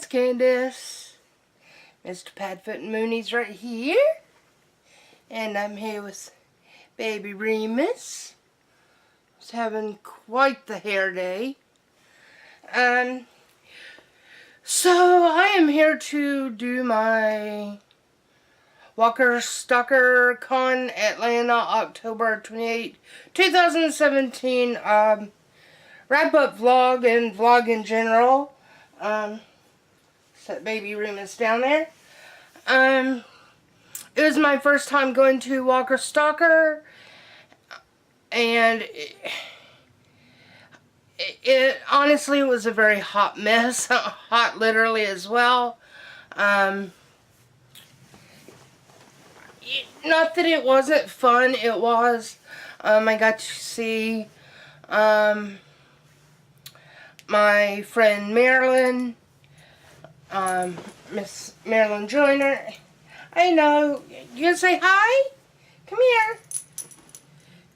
Candace. Mr. Padfoot and Mooney's right here. And I'm here with baby Remus. He's having quite the hair day. So I am here to do my Walker Stalker Con Atlanta October 28, 2017 wrap-up vlog and vlog in general. Set baby Remus down there. It was my first time going to Walker Stalker, and it honestly was a very hot mess. Hot literally as well. Not that it wasn't fun, it was. I got to see my friend Marilyn, Miss Marilyn Joyner. I know. You gonna say hi? Come here.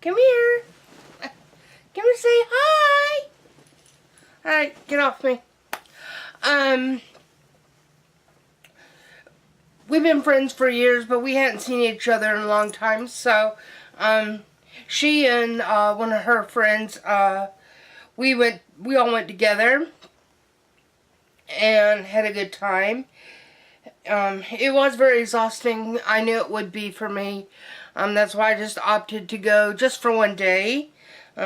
Come here. Come and say hi. Alright, get off me. We've been friends for years, but we hadn't seen each other in a long time. So, she and one of her friends, we all went together and had a good time. It was very exhausting. I knew it would be for me. That's why I just opted to go just for one day.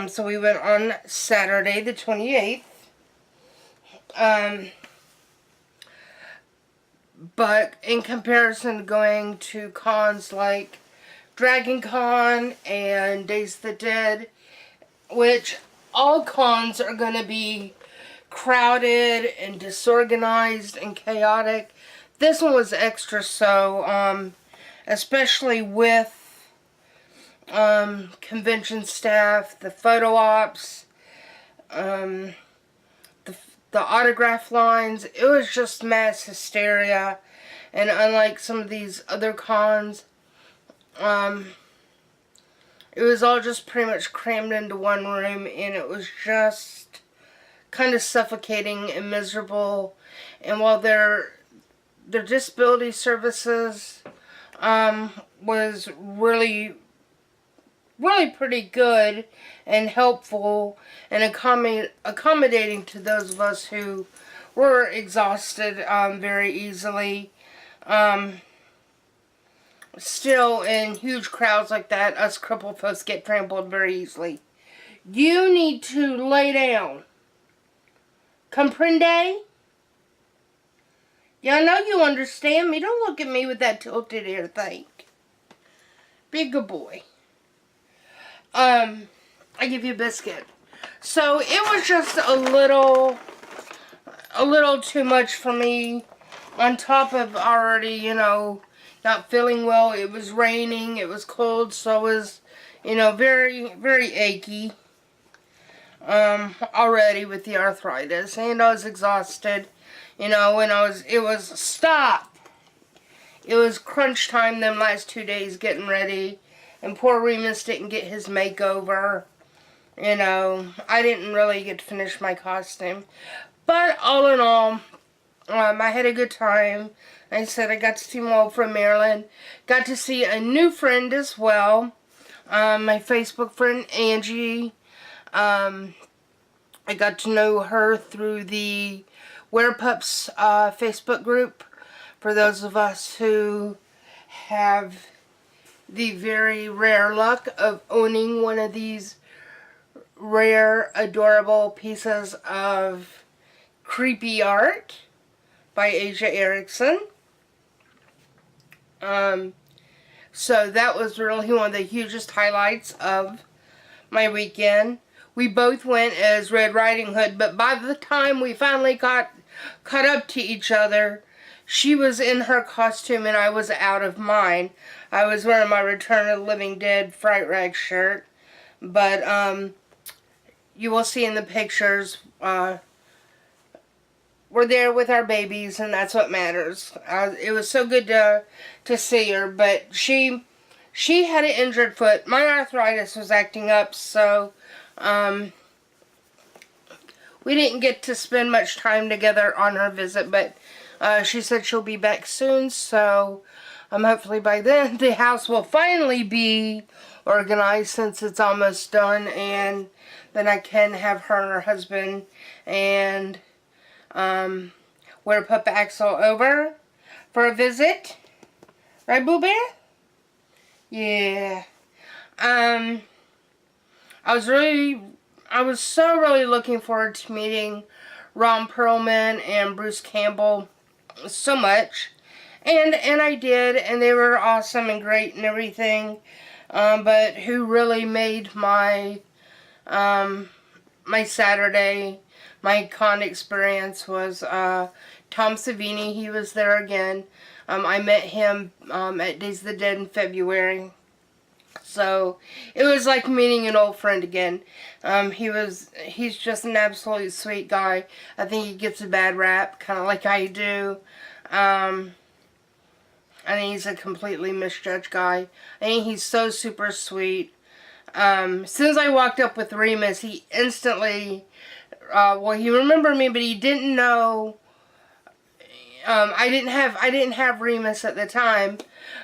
So we went on Saturday the 28th. But in comparison to going to cons like Dragon Con and Days of the Dead, which all cons are going to be crowded and disorganized and chaotic, this one was extra so, especially with convention staff, the photo ops, the autograph lines. It was just mass hysteria, and unlike some of these other cons, it was all just pretty much crammed into one room, and it was just kind of suffocating and miserable. And while their disability services was really pretty good and helpful and accommodating to those of us who were exhausted very easily. Still, in huge crowds like that, us crippled folks get trampled very easily. You need to lay down. Comprende? Yeah, I know you understand me. Don't look at me with that tilted ear thing. Be a good boy. I give you a biscuit. So it was just a little too much for me. On top of already, not feeling well. It was raining. It was cold. So it was, very, very achy. Already with the arthritis, and I was exhausted. When it was crunch time them last 2 days getting ready, and poor Remus didn't get his makeover. I didn't really get to finish my costume. But all in all, I had a good time. Like I said, I got to see my old friend Marilyn. Got to see a new friend as well. My Facebook friend Angie. I got to know her through the Werepups Facebook group. For those of us who have the very rare luck of owning one of these rare, adorable pieces of creepy art by Asia Erickson. So that was really one of the hugest highlights of my weekend. We both went as Red Riding Hood, but by the time we finally got caught up to each other, she was in her costume and I was out of mine. I was wearing my Return of the Living Dead Fright Rag shirt, but you will see in the pictures, we're there with our babies, and that's what matters. It was so good to see her, but she had an injured foot. My arthritis was acting up, so we didn't get to spend much time together on her visit, but she said she'll be back soon, so hopefully by then the house will finally be organized since it's almost done, and then I can have her and her husband and Pup Axel over for a visit. Right, Boo Bear? Yeah. I was so really looking forward to meeting Ron Perlman and Bruce Campbell so much. And I did, and they were awesome and great and everything. But who really made my my Saturday, my con experience was Tom Savini. He was there again. I met him at Days of the Dead in February. So it was like meeting an old friend again. He's just an absolutely sweet guy. I think he gets a bad rap, kind of like I do. I think he's a completely misjudged guy. I think he's so super sweet. As soon as I walked up with Remus, he instantly, he remembered me, but he didn't know. I didn't have Remus at the time,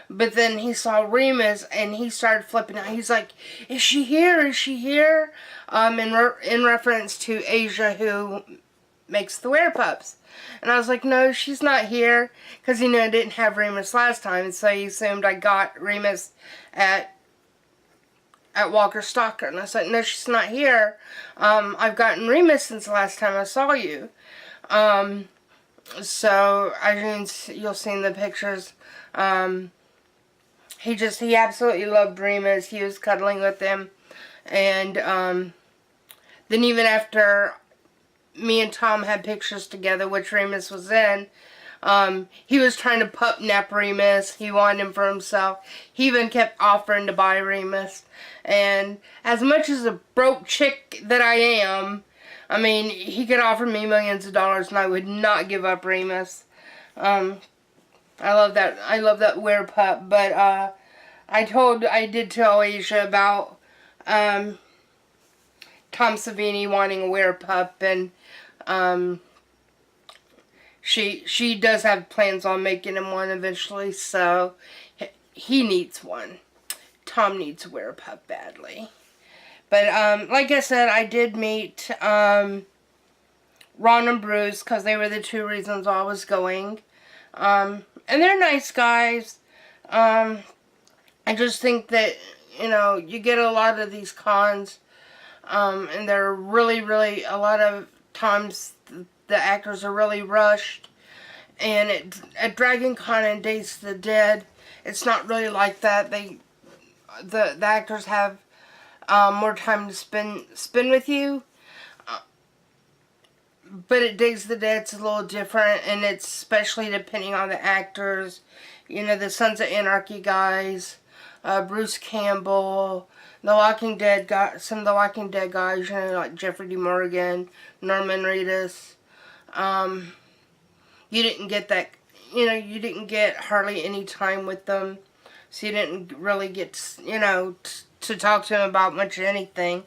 but then he saw Remus and he started flipping out. He's like, "Is she here? Is she here?" In reference to Asia, who makes the werepups. And I was like, "No, she's not here," because I didn't have Remus last time, so he assumed I got Remus at Walker Stalker. And I said, "No, she's not here. I've gotten Remus since the last time I saw you." So, you'll see in the pictures, he absolutely loved Remus. He was cuddling with him. And, then even after me and Tom had pictures together, which Remus was in, he was trying to pup nap Remus. He wanted him for himself. He even kept offering to buy Remus. And as much as a broke chick that I am, he could offer me millions of dollars and I would not give up Remus. I love that werepup. But I did tell Asia about Tom Savini wanting a werepup, and she does have plans on making him one eventually. So he needs one. Tom needs a werepup badly. But, like I said, I did meet Ron and Bruce, because they were the two reasons I was going. And they're nice guys. I just think that, you get a lot of these cons, and they're really, really, a lot of times, the actors are really rushed. And at Dragon Con and Days of the Dead, it's not really like that. The actors have more time to spend with you. But at Days of the Dead, it's a little different, and it's especially depending on the actors. The Sons of Anarchy guys, Bruce Campbell, The Walking Dead guys, some of the Walking Dead guys, like Jeffrey D. Morgan, Norman Reedus. You didn't get that, you didn't get hardly any time with them, so you didn't really get, to talk to him about much of anything.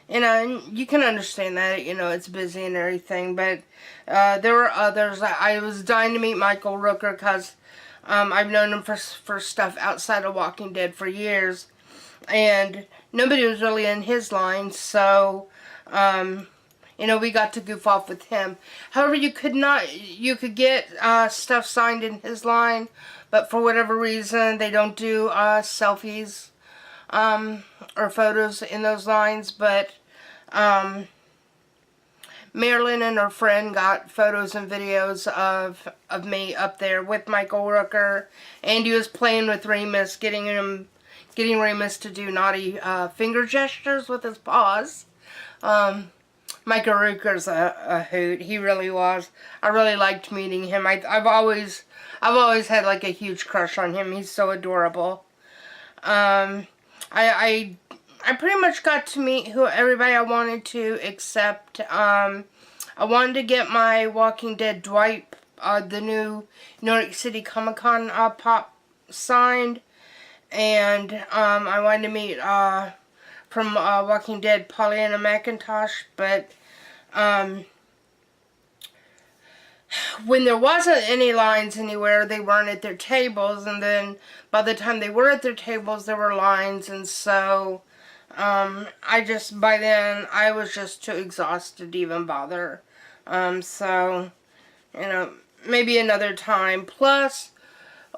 And you can understand that, it's busy and everything, but there were others. I was dying to meet Michael Rooker, because I've known him for stuff outside of Walking Dead for years, and nobody was really in his line, so, we got to goof off with him. However, you could get stuff signed in his line, but for whatever reason, they don't do selfies or photos in those lines. But Marilyn and her friend got photos and videos of me up there with Michael Rooker, and he was playing with Remus, getting Remus to do naughty finger gestures with his paws. Michael Rooker's a hoot. He really was. I really liked meeting him. I've always had like a huge crush on him. He's so adorable. I pretty much got to meet everybody I wanted to, except I wanted to get my Walking Dead Dwight, the new New York City Comic Con pop signed, and I wanted to meet from Walking Dead Pollyanna McIntosh, but when there wasn't any lines anywhere, they weren't at their tables, and then by the time they were at their tables, there were lines, and so by then, I was just too exhausted to even bother. So, maybe another time. Plus,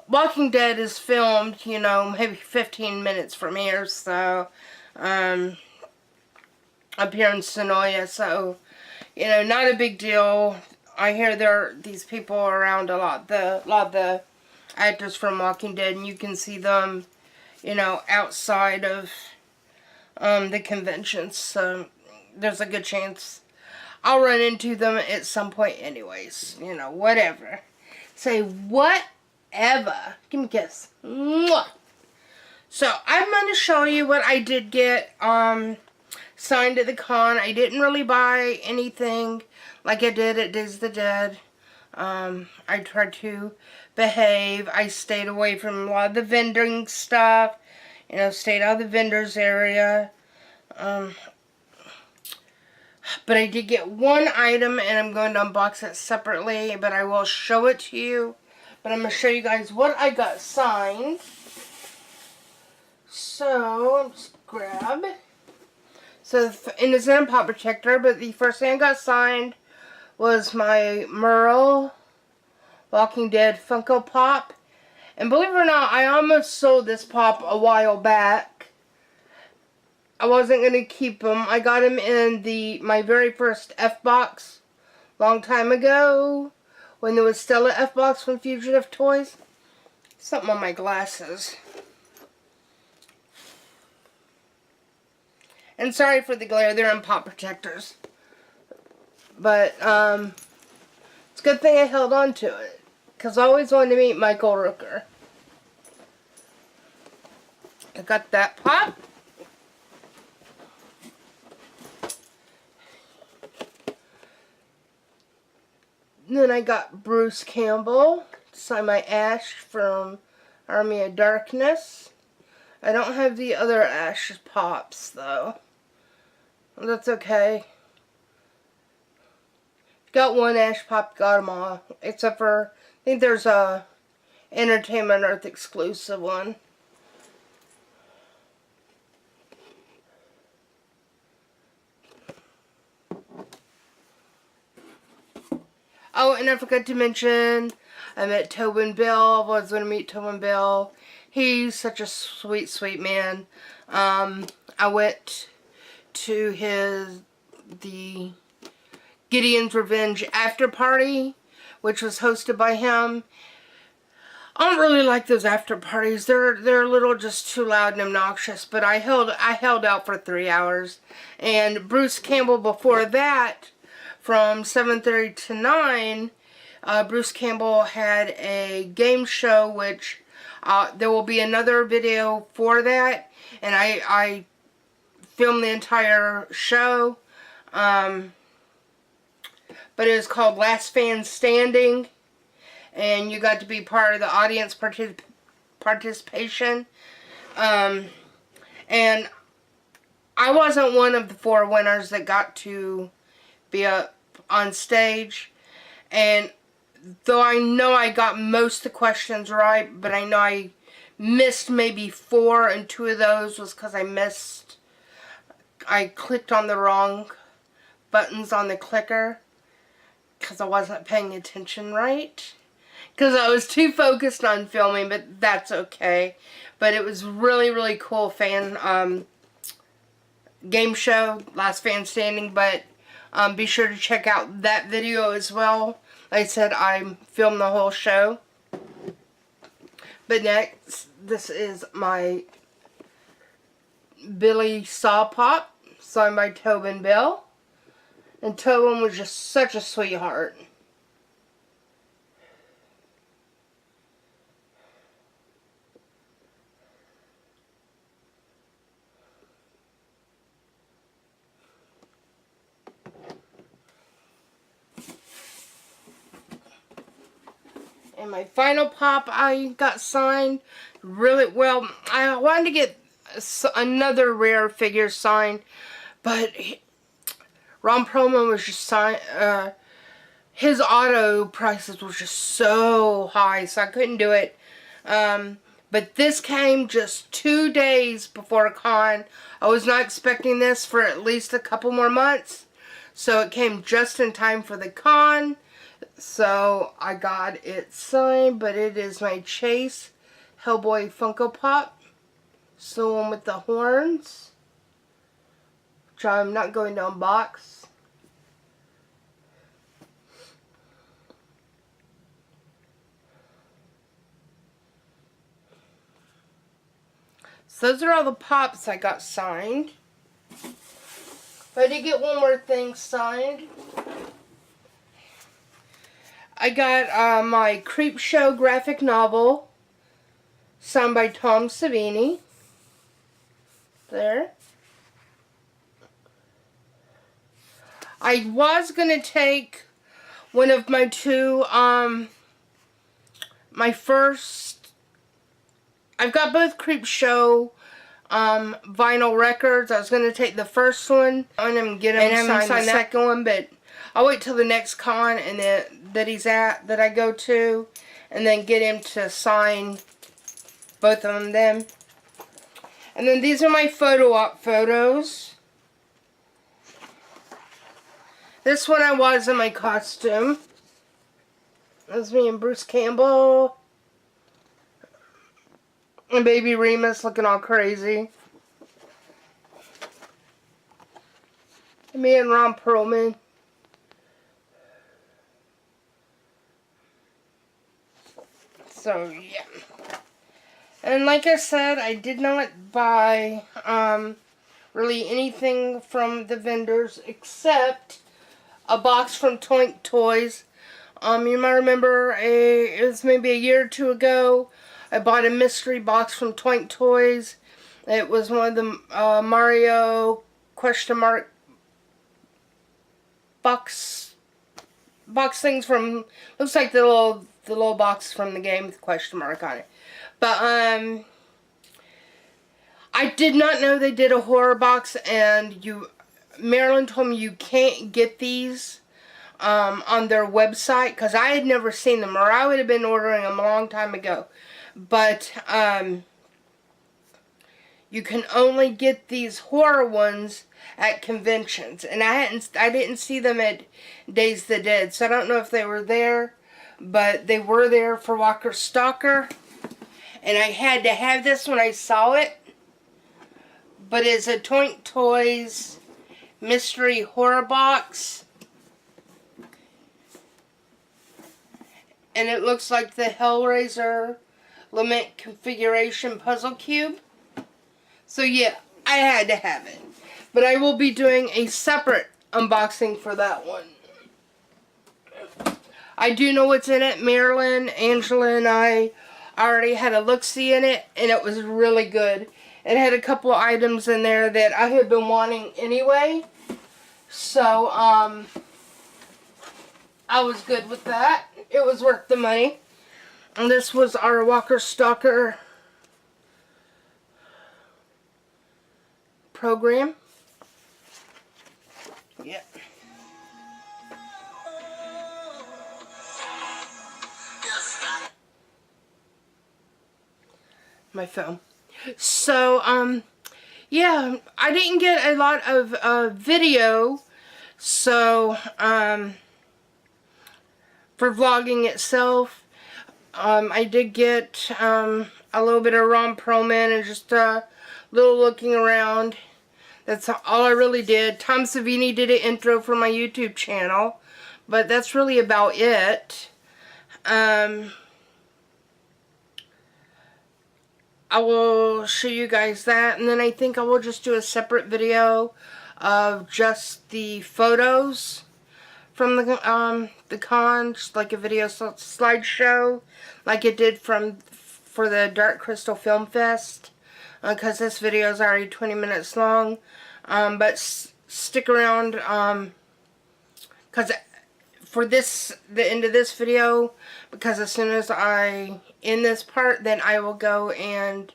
Walking Dead is filmed, maybe 15 minutes from here, so, up here in Sonoya, so, not a big deal. I hear these people around a lot of the actors from Walking Dead, and you can see them, outside of the conventions, so there's a good chance I'll run into them at some point anyways, whatever. Say whatever. Give me a kiss. Mwah. So, I'm going to show you what I did get signed at the con. I didn't really buy anything like I did at Days of the Dead. I tried to behave. I stayed away from a lot of the vending stuff. Stayed out of the vendors area. But I did get one item, and I'm going to unbox it separately, but I will show it to you. But I'm going to show you guys what I got signed. So, just grab. So, and it's in a pop protector, but the first thing I got signed was my Merle Walking Dead Funko Pop. And believe it or not, I almost sold this pop a while back. I wasn't going to keep him. I got him in my very first F-Box long time ago, when there was still an F-Box from Fugitive Toys. Something on my glasses. And sorry for the glare, they're in pop protectors. But, it's a good thing I held on to it, because I always wanted to meet Michael Rooker. I got that pop. Then I got Bruce Campbell, signed by Ash from Army of Darkness. I don't have the other Ash pops, though. That's okay. Got one Ash pop, got them all. Except for, I think there's a Entertainment Earth exclusive one. Oh, and I forgot to mention, I met Tobin Bell. I was going to meet Tobin Bell. He's such a sweet, sweet man. I went to the Gideon's Revenge after party, which was hosted by him. I don't really like those after parties. They're a little just too loud and obnoxious, but I held out for 3 hours. And Bruce Campbell before that, from 7:30 to 9, Bruce Campbell had a game show, which there will be another video for that, and I filmed the entire show, but it was called Last Fan Standing, and you got to be part of the audience participation, and I wasn't one of the 4 winners that got to be up on stage, and though I know I got most of the questions right, but I know I missed maybe 4, and 2 of those was because I clicked on the wrong buttons on the clicker because I wasn't paying attention right, because I was too focused on filming, but that's okay. But it was really, really cool game show, Last Fan Standing, but be sure to check out that video as well. Like I said, I filmed the whole show. But next, this is my Billy Saw Pop, signed by Tobin Bell. And Tobin was just such a sweetheart. And my final pop I got signed really well. I wanted to get another rare figure signed, but Ron Perlman was just his auto prices were just so high, so I couldn't do it. But this came just 2 days before con. I was not expecting this for at least a couple more months. So it came just in time for the con. So I got it signed, but it is my Chase Hellboy Funko Pop. It's the one with the horns, which I'm not going to unbox. So those are all the pops I got signed. But I did get one more thing signed. I got my Creep Show graphic novel signed by Tom Savini. There. I was going to take one of my two, my first, I've got both Creep Show vinyl records. I was going to take the first one and get him sign the second one, but I'll wait till the next con and that he's at, that I go to, and then get him to sign both of them. And then these are my photo op photos. This one I was in my costume. That's me and Bruce Campbell. And baby Remus looking all crazy. And me and Ron Perlman. So, yeah. And like I said, I did not buy really anything from the vendors except a box from Toink Toys. You might remember it was maybe a year or two ago. I bought a mystery box from Toink Toys. It was one of the Mario question mark box things from, looks like the little box from the game with question mark on it. But I did not know they did a horror box, and Marilyn told me you can't get these on their website, because I had never seen them, or I would have been ordering them a long time ago. But you can only get these horror ones at conventions, and I didn't see them at Days of the Dead, so I don't know if they were there, but they were there for Walker Stalker, and I had to have this when I saw it. But it's a Toink Toys mystery horror box. And it looks like the Hellraiser Lament Configuration Puzzle Cube. So yeah, I had to have it. But I will be doing a separate unboxing for that one. I do know what's in it. Marilyn, Angela, and I already had a look-see in it, and it was really good. It had a couple of items in there that I had been wanting anyway. So, I was good with that. It was worth the money. And this was our Walker Stalker program. Yeah. My phone. So, yeah, I didn't get a lot of video, so, for vlogging itself, I did get, a little bit of Ron Perlman and just a little looking around. That's all I really did. Tom Savini did an intro for my YouTube channel, but that's really about it. I will show you guys that, and then I think I will just do a separate video of just the photos from the con, just like a video slideshow, like it did for the Dark Crystal Film Fest, because this video is already 20 minutes long. But stick around, because for the end of this video, because as soon as I end this part, then I will go and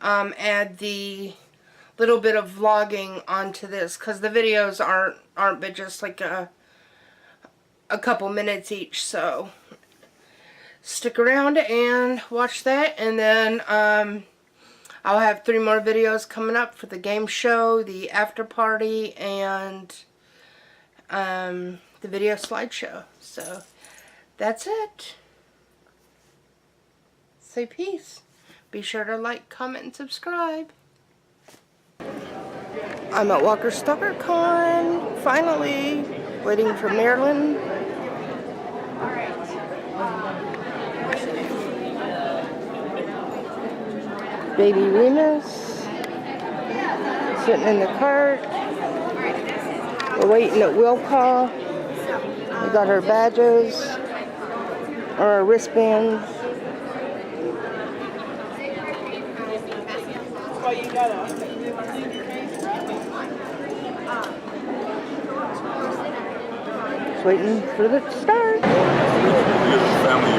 add the little bit of vlogging onto this, because the videos aren't but just like a couple minutes each, so stick around and watch that. And then I'll have 3 more videos coming up for the game show, the after party, and the video slideshow. So that's it. Say peace. Be sure to like, comment, and subscribe. I'm at Walker Stalker Con, finally, waiting for Marilyn. Baby Remus, sitting in the cart. We're waiting at will call. We got our badges, or our wristbands. Just waiting for the start. Family,